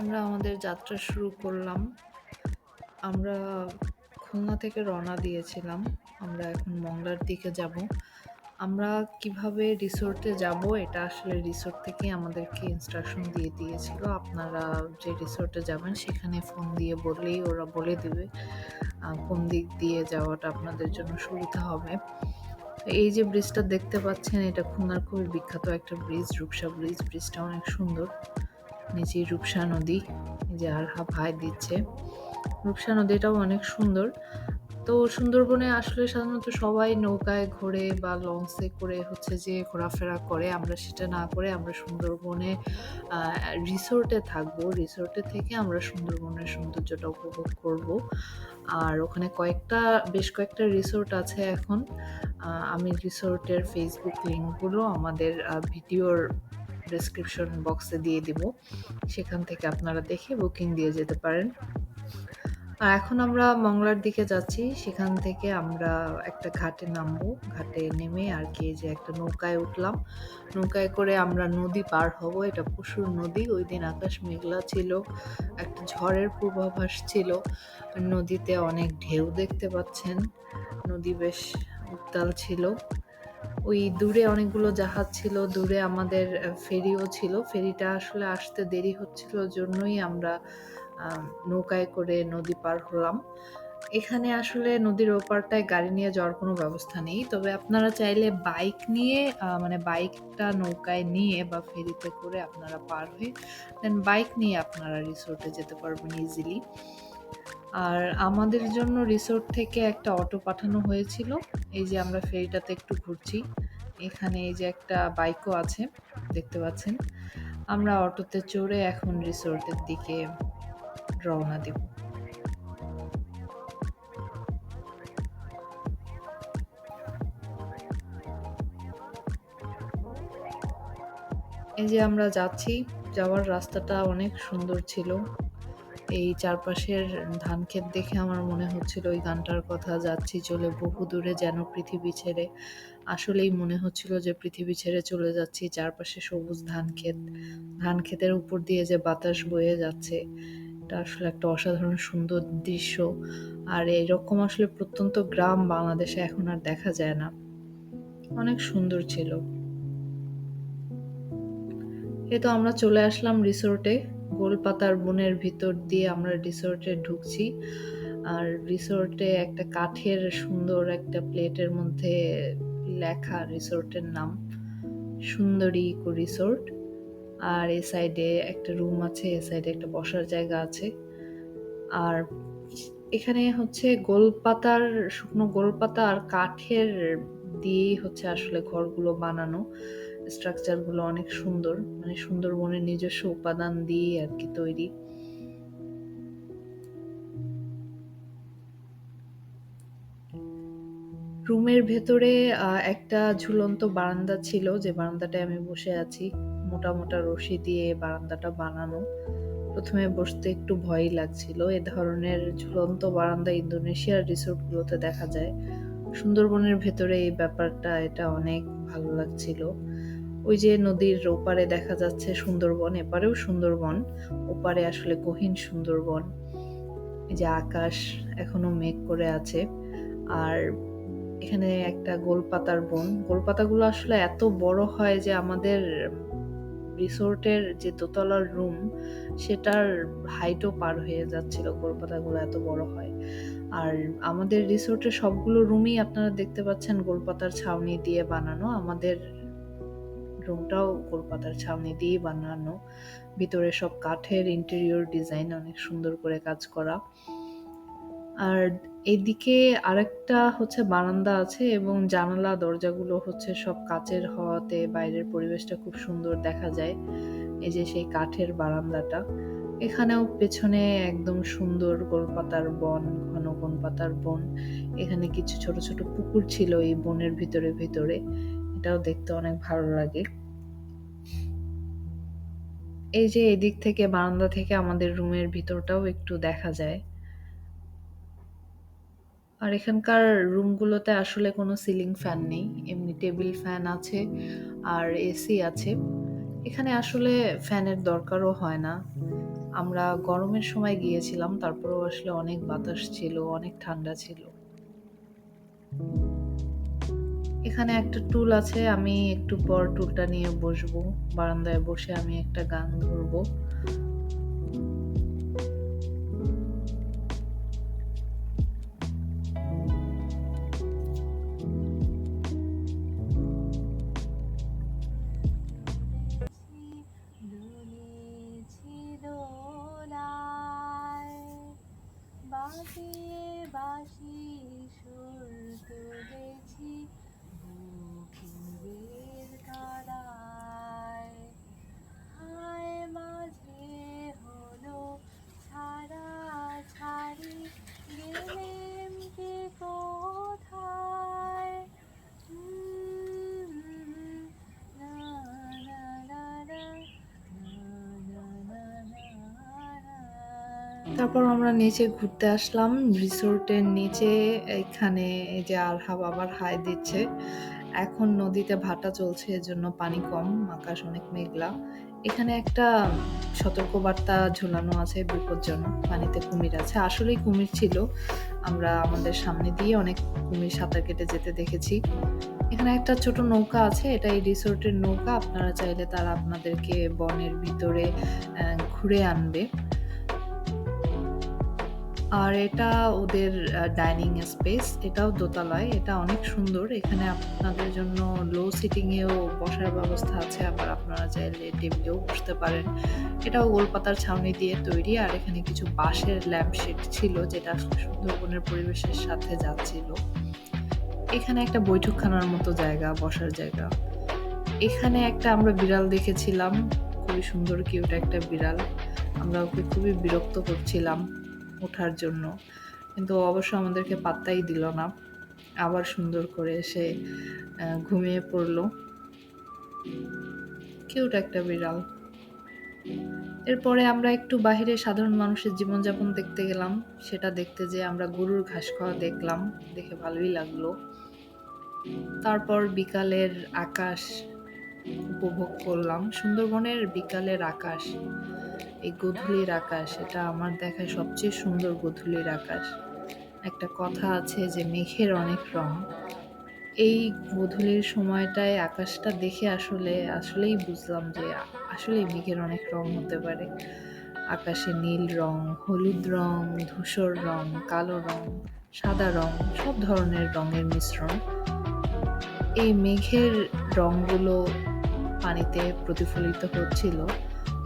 আমরা আমাদের যাত্রা শুরু করলাম। আমরা খুলনা থেকে রওনা দিয়েছিলাম। আমরা এখন মংলার দিকে যাব। আমরা কিভাবে রিসোর্টে যাব এটা আসলে রিসোর্ট থেকে আমাদেরকে ইনস্ট্রাকশন দিয়ে দিয়েছিল। আপনারা যে রিসোর্টে যাবেন সেখানে ফোন দিয়ে বললেই ওরা বলে দিবে কোন দিক দিয়ে যাওয়াটা আপনাদের জন্য সুবিধা হবে। তো এই যে ব্রিজটা দেখতে পাচ্ছেন এটা খুলনার খুবই বিখ্যাত একটা ব্রিজ, রূপসা ব্রিজ। ব্রিজটা অনেক সুন্দর। নিচেই রূপসা নদী, এই যে আর ভাই দিচ্ছে। রূপসা নদীটাও অনেক সুন্দর। তো সুন্দরবনে আসলে সাধারণত সবাই নৌকায় ঘোরে বা লঞ্চে করে হচ্ছে যে ঘোরাফেরা করে। আমরা সেটা না করে আমরা সুন্দরবনে রিসোর্টে থাকবো। রিসোর্টে থেকে আমরা সুন্দরবনের সৌন্দর্যটা উপভোগ করব। আর ওখানে বেশ কয়েকটা রিসোর্ট আছে এখন। আমি রিসোর্টের ফেসবুক লিঙ্কগুলো আমাদের ভিডিওর ডেসক্রিপশন বক্সে দিয়ে দিব। সেখান থেকে আপনারা দেখে বুকিং দিয়ে যেতে পারেন। আর এখন আমরা মংলার দিকে যাচ্ছি। সেখান থেকে আমরা একটা ঘাটে নামবো। ঘাটে নেমে আর কি যে একটা নৌকায় উঠলাম। নৌকায় করে আমরা নদী পার হব। এটা পশুর নদী। ওইদিন আকাশ মেঘলা ছিল। একটা ঝড়ের পূর্বাভাস ছিল। নদীতে অনেক ঢেউ দেখতে পাচ্ছেন। নদী বেশ উত্তাল ছিল। ওই দূরে অনেকগুলো জাহাজ ছিল। দূরে আমাদের ফেরিও ছিল। ফেরিটা আসলে আসতে দেরি হচ্ছিল জন্যই আমরা আ নৌকায় করে নদী পার হলাম। এখানে আসলে নদীর ওপারটায় গাড়ি নিয়ে যাওয়ার কোনো ব্যবস্থা নেই। তবে আপনারা চাইলে বাইক নিয়ে মানে বাইকটা নৌকায় নিয়ে বা ফেরিতে করে আপনারা পার হয়ে দেন বাইক নিয়ে আপনারা রিসোর্টে যেতে পারবেন ইজিলি। আর আমাদের জন্য রিসোর্ট থেকে একটা অটো পাঠানো হয়েছিল। এই যে আমরা ফেরিটাতে একটু ঘুরছি। এখানে এই যে একটা বাইকও আছে, দেখতে পাচ্ছেন। আমরা অটোতে চড়ে এখন রিসোর্টের দিকে রওনা দেব। এই যে আমরা যাচ্ছি, যাওয়ার রাস্তাটা অনেক সুন্দর ছিল। এই চারপাশের ধানক্ষেত দেখে আমার মনে হচ্ছিল ওই গানটার কথা, যাচ্ছি চলে বহু দূরে যেন পৃথিবী ছেড়ে। আসলেই মনে হচ্ছিল যে পৃথিবী ছেড়ে চলে যাচ্ছি। চারপাশে সবুজ ধানক্ষেত, ধানক্ষেতের উপর দিয়ে যে বাতাস বয়ে যাচ্ছে, এটা আসলে একটা অসাধারণ সুন্দর দৃশ্য। আর এরকম আসলে প্রত্যন্ত গ্রাম বাংলাদেশে এখন আর দেখা যায় না। অনেক সুন্দর ছিল। এই তো আমরা চলে আসলাম রিসোর্টে। গোলপাতার বনের ভিতর দিয়ে আমরা রিসোর্টে ঢুকছি। আর রিসোর্টে একটা কাঠের সুন্দর একটা প্লেটের মধ্যে লেখা রিসোর্টের নাম, সুন্দরী ইকো রিসোর্ট। আর এ সাইডে একটা রুম আছে, এ সাইডে একটা বসার জায়গা আছে। আর এখানে হচ্ছে শুকনো গোলপাতা আর কাঠের দিয়েই হচ্ছে আসলে ঘরগুলো বানানো। স্ট্রাকচার গুলো অনেক সুন্দর, মানে সুন্দরবনের নিজস্ব উপাদান দিয়ে আর কি তৈরি। রুমের ভেতরে একটা ঝুলন্ত বারান্দা ছিল, যে বারান্দাটায় আমি বসে আছি। মোটা মোটা রশি দিয়ে বারান্দাটা বানানো। প্রথমে বসতে একটু ভয়ই লাগছিল। এ ধরনের ঝুলন্ত বারান্দা ইন্দোনেশিয়ার রিসোর্টগুলোতে দেখা যায়। সুন্দরবনের ভেতরে এই ব্যাপারটা এটা অনেক ভালো লাগছিল। ওই যে নদীর ওপারে দেখা যাচ্ছে সুন্দরবন, এপারেও সুন্দরবন, ওপারে আসলে গহীন সুন্দরবন। এই যে আকাশ এখনো মেঘ করে আছে। আর এখানে একটা গোলপাতার বন। গোলপাতাগুলো আসলে এত বড় হয় যে আমাদের রিসোর্টের যে দোতলার রুম সেটার হাইটও পার হয়ে যাচ্ছিল, গোলপাতাগুলো এত বড় হয়। আর আমাদের রিসোর্টের সবগুলো রুমই আপনারা দেখতে পাচ্ছেন গোলপাতার ছাউনি দিয়ে বানানো। আমাদের রুমটাও গোলপাতার ছাউনি দিয়ে বানানো। ভিতরে সব কাঠের ইন্টেরিয়র ডিজাইন অনেক সুন্দর করে কাজ করা। আর এদিকে আরেকটা হচ্ছে বারান্দা আছে এবং জানালা দরজাগুলো হচ্ছে সব কাচের হওয়াতে বাইরের পরিবেশটা খুব সুন্দর দেখা যায়। এই যে সেই কাঠের বারান্দাটা, এখানেও পেছনে একদম সুন্দর গোলপাতার বন, ঘন গোলপাতার বন। এখানে কিছু ছোট ছোট পুকুর ছিল এই বনের ভিতরে ভিতরে, এটাও দেখতে অনেক ভালো লাগে। এই যে এদিক থেকে বারান্দা থেকে আমাদের রুমের ভিতরটাও একটু দেখা যায়। আর এখানকার রুমগুলোতে আসলে কোনো সিলিং ফ্যান নেই, এমনি টেবিল ফ্যান আছে আর এসি আছে। এখানে আসলে ফ্যানের দরকারও হয় না। আমরা গরমের সময় গিয়েছিলাম, তারপরেও আসলে অনেক বাতাস ছিল, অনেক ঠান্ডা ছিল। এখানে একটা টুল আছে, আমি একটু পর টুলটা নিয়ে বসবো। বারান্দায় বসে আমি একটা গান ধরবো। দুলেছি দোলায় বাঁশিয়ে বাঁশি সুর তুলেছি বুকের তলায় হায় মাঝে হলো ছাড়া ছাড়ি গেলেম কে কোথায় না না না না না না না তারপর আমরা নিচে ঘুরতে আসলাম। রিসোর্টের নিচে এখানে এই যে আরহা বাবার হাই দিচ্ছে। এখন নদীতে ভাটা চলছে, এজন্য পানি কম, আকাশ অনেক মেঘলা। এখানে একটা সতর্কবার্তা ঝুলানো আছে, বিপজ্জনক, পানিতে কুমির আছে। আসলেই কুমির ছিল। আমরা আমাদের সামনে দিয়ে অনেক কুমির সাঁতার কেটে যেতে দেখেছি। এখানে একটা ছোট নৌকা আছে, এটা এই রিসোর্টের নৌকা। আপনারা চাইলে তারা আপনাদেরকে বনের ভিতরে ঘুরে আনবে। আর এটা ওদের ডাইনিং স্পেস, এটাও দোতলায়, এটা অনেক সুন্দর। এখানে আপনাদের জন্য লো সিটিং এও বসার ব্যবস্থা আছে, আবার আপনারা চাইলে টেবিলেও বসতে পারেন। এটাও গোলপাতার ছাউনি দিয়ে তৈরি, আর এখানে কিছু বাঁশের ল্যাম্পশেড ছিল, যেটা আসলে সুন্দরবনের পরিবেশের সাথে যাচ্ছিল। এখানে একটা বৈঠকখানার মতো জায়গা, বসার জায়গা। এখানে একটা আমরা বিড়াল দেখেছিলাম, খুবই সুন্দর কিউট একটা বিড়াল। আমরা ওকে খুবই বিরক্ত করছিলাম ওঠার জন্য, কিন্তু অবশ্য আমাদেরকে পাত্তাই দিল না। আবার সুন্দর করে এসে ঘুমিয়ে পড়লো। কিউট একটা বিড়াল। এরপরে আমরা একটু বাহিরে সাধারণ মানুষের জীবনযাপন দেখতে গেলাম। সেটা দেখতে যেয়ে আমরা গরুর ঘাস খাওয়া দেখলাম, দেখে ভালোই লাগলো। তারপর বিকালের আকাশ উপভোগ করলাম। সুন্দরবনের বিকালের আকাশ, এই গোধূলির আকাশ, এটা আমার দেখা সবচেয়ে সুন্দর গোধূলির আকাশ। একটা কথা আছে যে মেঘের অনেক রং। এই গোধূলির সময়টায় আকাশটা দেখে আসলেই বুঝলাম যে আসলেই মেঘের অনেক রং হতে পারে। আকাশে নীল রং, হলুদ রং, ধূসর রং, কালো রং, সাদা রং, সব ধরনের রঙের মিশ্রণ। এই মেঘের রংগুলো পানিতে প্রতিফলিত হচ্ছিল,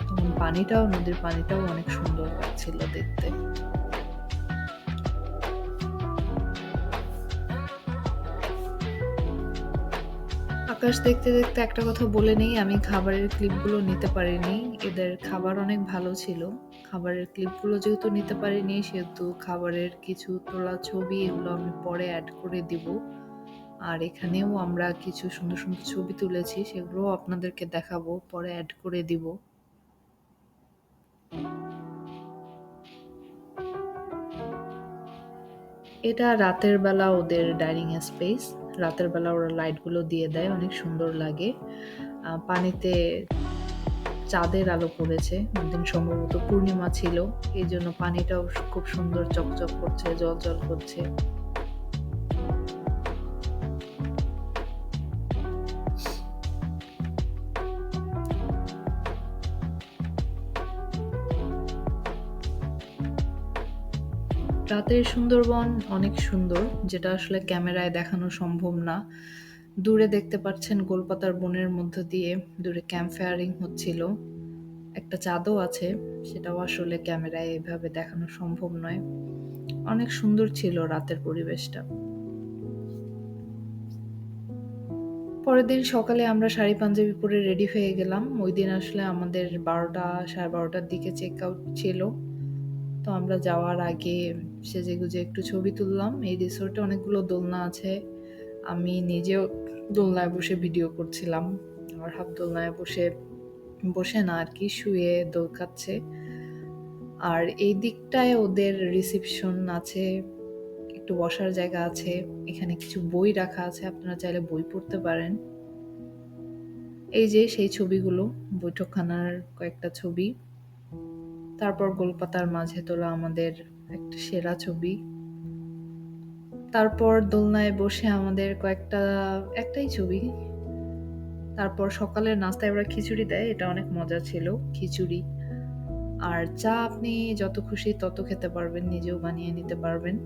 তখন নদীর পানিটাও অনেক সুন্দর লাগছিল দেখতে। আকাশ দেখতে দেখতে একটা কথা বলে নেই, আমি খাবারের ক্লিপগুলো নিতে পারিনি। এদের খাবার অনেক ভালো ছিল। খাবারের ক্লিপগুলো যেহেতু নিতে পারিনি, সেহেতু খাবারের কিছু তোলা ছবি এগুলো আমি পরে অ্যাড করে দিব। আর এখানেও আমরা কিছু সুন্দর সুন্দর ছবি তুলেছি, সেগুলোও আপনাদেরকে দেখাবো, পরে অ্যাড করে দিব। এটা রাতের বেলা ওদের ডাইনিং স্পেস। রাতের বেলা ওরা লাইটগুলো দিয়ে দেয়, অনেক সুন্দর লাগে। পানিতে চাঁদের আলো পড়েছে, ওইদিন সম্ভবত পূর্ণিমা ছিল, এই জন্য পানিটাও খুব সুন্দর চকচক করছে, জল করছে। রাতের সুন্দরবন অনেক সুন্দর, যেটা আসলে ক্যামেরায় দেখানো সম্ভব না। দূরে দেখতে পাচ্ছেন গোলপাতার বনের মধ্য দিয়ে দূরে ক্যাম্প ফায়ারিং হচ্ছিল। একটা চাঁদও আছে, সেটাও আসলে ক্যামেরায় এভাবে দেখানো সম্ভব নয়। অনেক সুন্দর ছিল রাতের পরিবেশটা। পরের দিন সকালে আমরা শাড়ি পাঞ্জাবি পরে রেডি হয়ে গেলাম। ওই দিন আসলে আমাদের 12টা, 12:30টার দিকে চেক আউট ছিল। তো আমরা যাওয়ার আগে সেজেগুজে একটু ছবি তুললাম। এই রিসোর্টে অনেকগুলো দোলনা আছে। আমি নিজেও দোলনায় বসে ভিডিও করছিলাম। আমার হাফ দোলনায় বসে বসে না আর কি, শুয়ে দোল খাচ্ছে। আর এই দিকটায় ওদের রিসেপশন আছে, একটু বসার জায়গা আছে। এখানে কিছু বই রাখা আছে, আপনারা চাইলে বই পড়তে পারেন। এই যে সেই ছবিগুলো, বৈঠকখানার কয়েকটা ছবি। তারপর গোলপাতার মাঝে তোলা আমাদের একটা সেরা ছবি। তারপর দোলনায় বসে আমাদের একটাই ছবি। তারপর সকালের নাস্তায় ওরা খিচুড়ি দেয়, এটা অনেক মজা ছিল। খিচুড়ি আর চা আপনি যত খুশি তত খেতে পারবেন, নিজেও বানিয়ে নিতে পারবেন।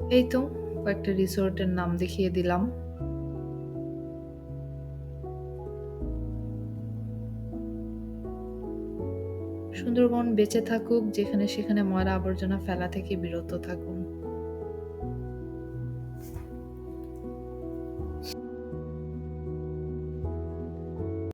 এই তো কয়েকটা রিসোর্টের নাম দেখিয়ে দিলাম। সুন্দরবন বেঁচে থাকুক, যেখানে সেখানে ময়লা আবর্জনা ফেলা থেকে বিরত থাকুন।